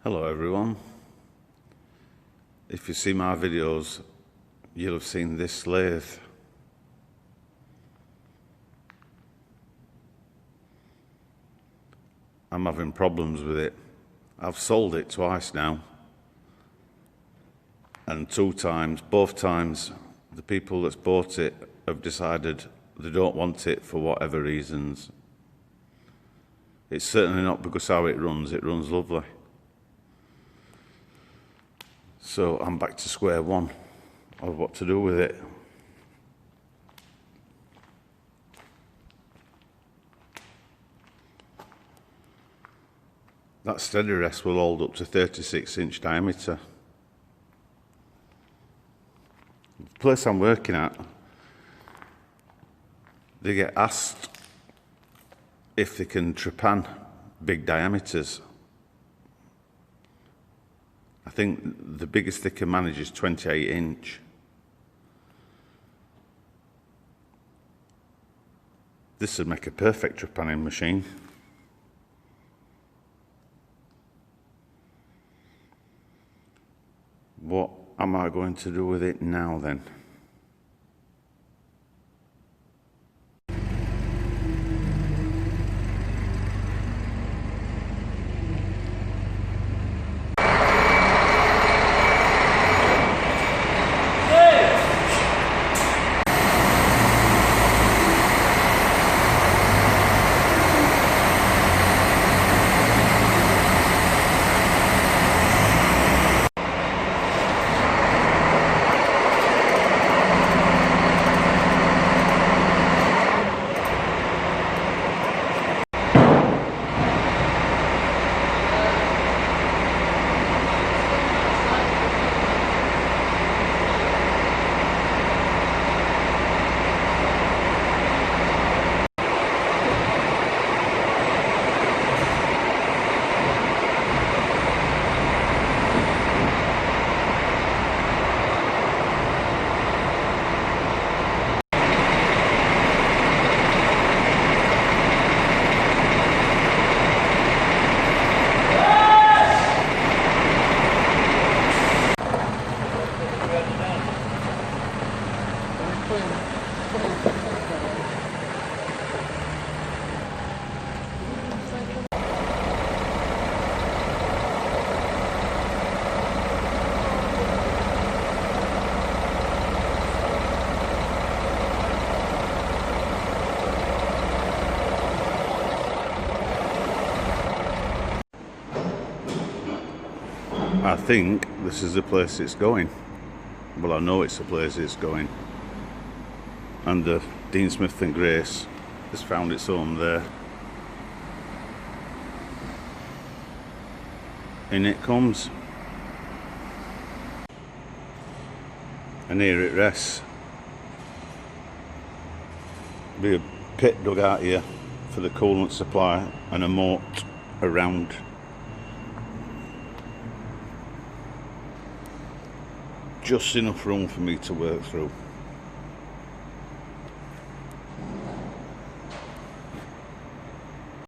Hello everyone. If you see my videos, you'll have seen this lathe. I'm having problems with it. I've sold it twice now, and both times the people that's bought it have decided they don't want it for whatever reasons. It's certainly not because how it runs lovely. So I'm back to square one of what to do with it. That steady rest will hold up to 36-inch diameter. The place I'm working at, they get asked if they can trepan big diameters. I think the biggest they can manage is 28-inch. This would make a perfect trepanning machine. What am I going to do with it now then? I think this is the place it's going. Well, I know it's the place it's going. And Dean Smith and Grace has found its home there. In it comes. And here it rests. Be a pit dug out here for the coolant supply and a moat around. Just enough room for me to work through.